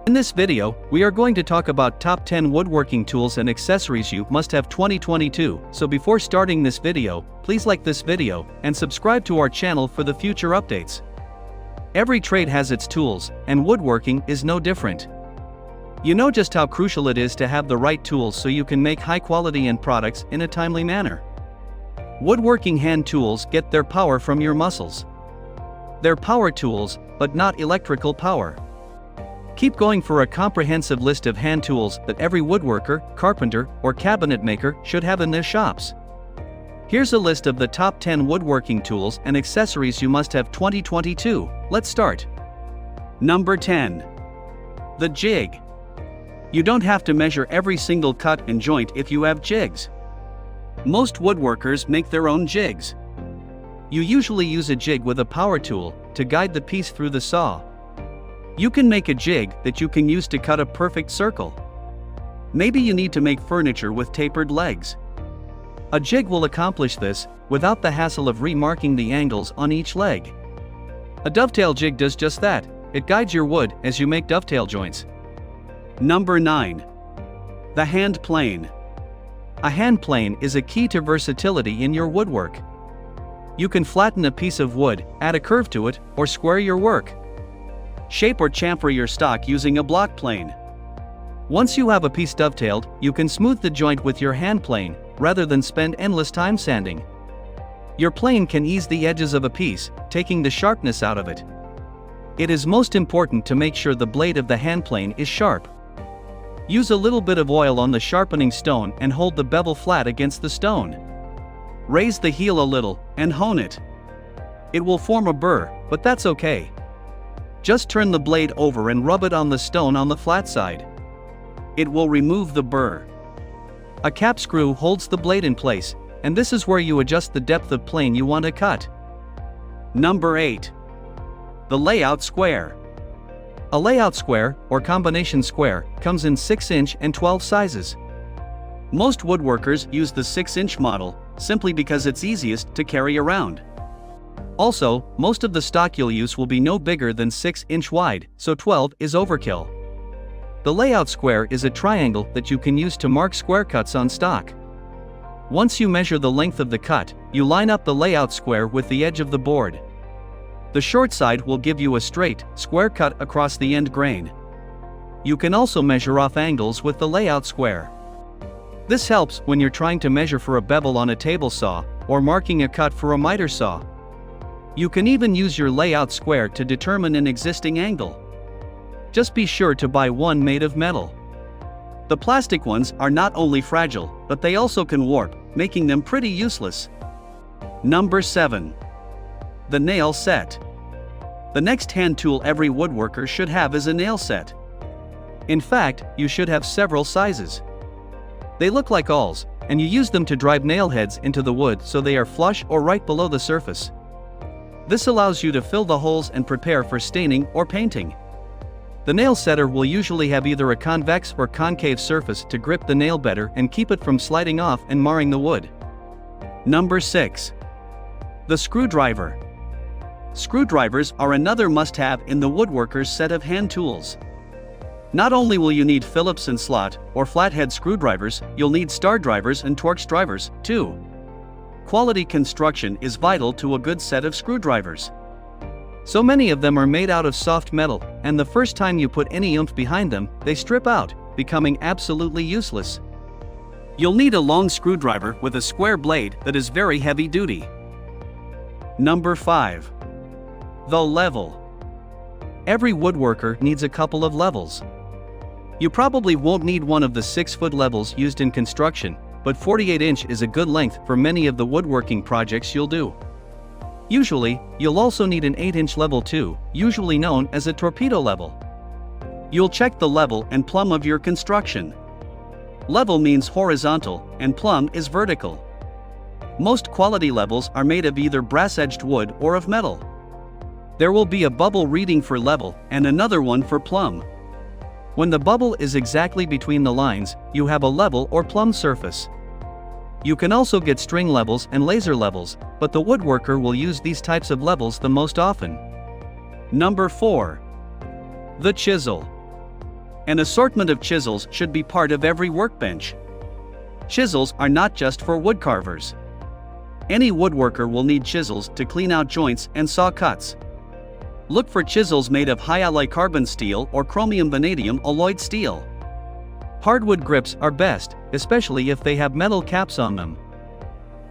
In this video, we are going to talk about top 10 woodworking tools and accessories you must have 2022, so before starting this video, please like this video, and subscribe to our channel for the future updates. Every trade has its tools, and woodworking is no different. You know just how crucial it is to have the right tools so you can make high-quality end products in a timely manner. Woodworking hand tools get their power from your muscles. They're power tools, but not electrical power. Keep going for a comprehensive list of hand tools that every woodworker, carpenter, or cabinet maker should have in their shops. Here's a list of the top 10 woodworking tools and accessories you must have 2022. Let's start. Number 10. The jig. You don't have to measure every single cut and joint if you have jigs. Most woodworkers make their own jigs. You usually use a jig with a power tool to guide the piece through the saw. You can make a jig that you can use to cut a perfect circle. Maybe you need to make furniture with tapered legs. A jig will accomplish this without the hassle of remarking the angles on each leg. A dovetail jig does just that. It guides your wood as you make dovetail joints. Number 9. The hand plane. A hand plane is a key to versatility in your woodwork. You can flatten a piece of wood, add a curve to it, or square your work. Shape or chamfer your stock using a block plane. Once you have a piece dovetailed, you can smooth the joint with your hand plane, rather than spend endless time sanding. Your plane can ease the edges of a piece, taking the sharpness out of it. It is most important to make sure the blade of the hand plane is sharp. Use a little bit of oil on the sharpening stone and hold the bevel flat against the stone. Raise the heel a little, and hone it. It will form a burr, but that's okay. Just turn the blade over and rub it on the stone on the flat side. It will remove the burr. A cap screw holds the blade in place, and this is where you adjust the depth of plane you want to cut. Number 8. The layout square. A layout square, or combination square, comes in 6-inch and 12 sizes. Most woodworkers use the 6-inch model, simply because it's easiest to carry around. Also, most of the stock you'll use will be no bigger than 6-inch wide, so 12 is overkill. The layout square is a triangle that you can use to mark square cuts on stock. Once you measure the length of the cut, you line up the layout square with the edge of the board. The short side will give you a straight, square cut across the end grain. You can also measure off angles with the layout square. This helps when you're trying to measure for a bevel on a table saw, or marking a cut for a miter saw. You can even use your layout square to determine an existing angle. Just be sure to buy one made of metal. The plastic ones are not only fragile, but they also can warp, making them pretty useless. Number 7. The nail set. The next hand tool every woodworker should have is a nail set. In fact, you should have several sizes. They look like awls, and you use them to drive nail heads into the wood so they are flush or right below the surface. This allows you to fill the holes and prepare for staining or painting. The nail setter will usually have either a convex or concave surface to grip the nail better and keep it from sliding off and marring the wood. Number 6. The screwdriver. Screwdrivers are another must-have in the woodworker's set of hand tools. Not only will you need Phillips and slot or flathead screwdrivers, you'll need star drivers and Torx drivers, too. Quality construction is vital to a good set of screwdrivers. So many of them are made out of soft metal, and the first time you put any oomph behind them, they strip out, becoming absolutely useless. You'll need a long screwdriver with a square blade that is very heavy duty. Number 5. The level. Every woodworker needs a couple of levels. You probably won't need one of the 6-foot levels used in construction, but 48-inch is a good length for many of the woodworking projects you'll do. Usually, you'll also need an 8-inch level too, usually known as a torpedo level. You'll check the level and plumb of your construction. Level means horizontal, and plumb is vertical. Most quality levels are made of either brass-edged wood or of metal. There will be a bubble reading for level and another one for plumb. When the bubble is exactly between the lines, you have a level or plumb surface. You can also get string levels and laser levels, but the woodworker will use these types of levels the most often. Number 4. The chisel. An assortment of chisels should be part of every workbench. Chisels are not just for woodcarvers. Any woodworker will need chisels to clean out joints and saw cuts. Look for chisels made of high-alloy carbon steel or chromium vanadium alloyed steel. Hardwood grips are best, especially if they have metal caps on them.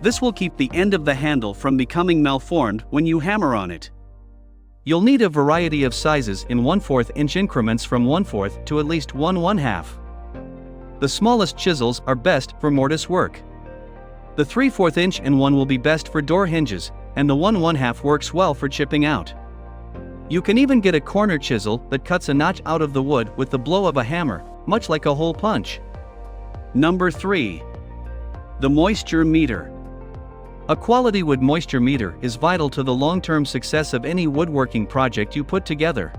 This will keep the end of the handle from becoming malformed when you hammer on it. You'll need a variety of sizes in 1/4 inch increments from 1/4 to at least 1/2. The smallest chisels are best for mortise work. The 3/4 inch and 1 will be best for door hinges, and the 1/2 works well for chipping out. You can even get a corner chisel that cuts a notch out of the wood with the blow of a hammer, much like a hole punch. Number 3. The moisture meter. A quality wood moisture meter is vital to the long-term success of any woodworking project you put together.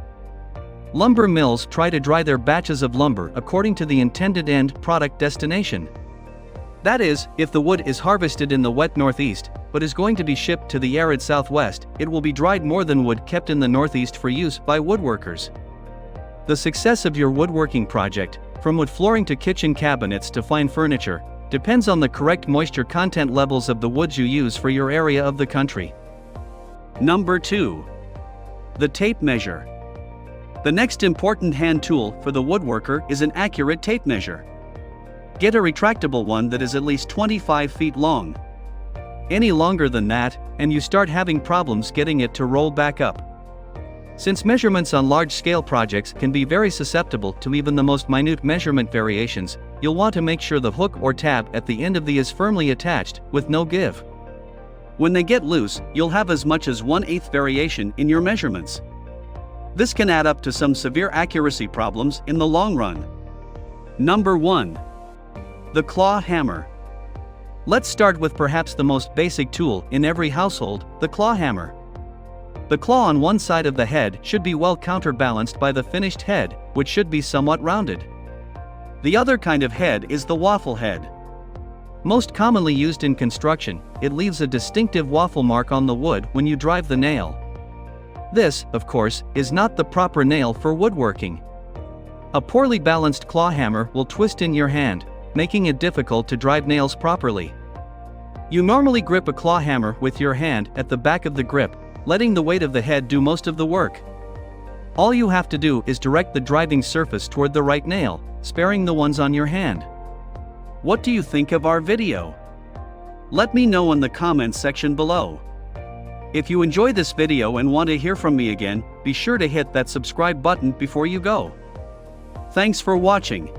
Lumber mills try to dry their batches of lumber according to the intended end product destination. That is, if the wood is harvested in the wet northeast, but is going to be shipped to the arid southwest, it will be dried more than wood kept in the northeast for use by woodworkers. The success of your woodworking project, from wood flooring to kitchen cabinets to fine furniture, depends on the correct moisture content levels of the woods you use for your area of the country. Number 2. The tape measure. The next important hand tool for the woodworker is an accurate tape measure. Get a retractable one that is at least 25 feet long. Any longer than that, and you start having problems getting it to roll back up. Since measurements on large-scale projects can be very susceptible to even the most minute measurement variations, you'll want to make sure the hook or tab at the end of the is firmly attached, with no give. When they get loose, you'll have as much as 1/8 variation in your measurements. This can add up to some severe accuracy problems in the long run. Number 1. The claw hammer. Let's start with perhaps the most basic tool in every household, the claw hammer. The claw on one side of the head should be well counterbalanced by the finished head, which should be somewhat rounded. The other kind of head is the waffle head. Most commonly used in construction, it leaves a distinctive waffle mark on the wood when you drive the nail. This, of course, is not the proper nail for woodworking. A poorly balanced claw hammer will twist in your hand, making it difficult to drive nails properly. You normally grip a claw hammer with your hand at the back of the grip, letting the weight of the head do most of the work. All you have to do is direct the driving surface toward the right nail, sparing the ones on your hand. What do you think of our video? Let me know in the comments section below. If you enjoy this video and want to hear from me again, be sure to hit that subscribe button before you go. Thanks for watching.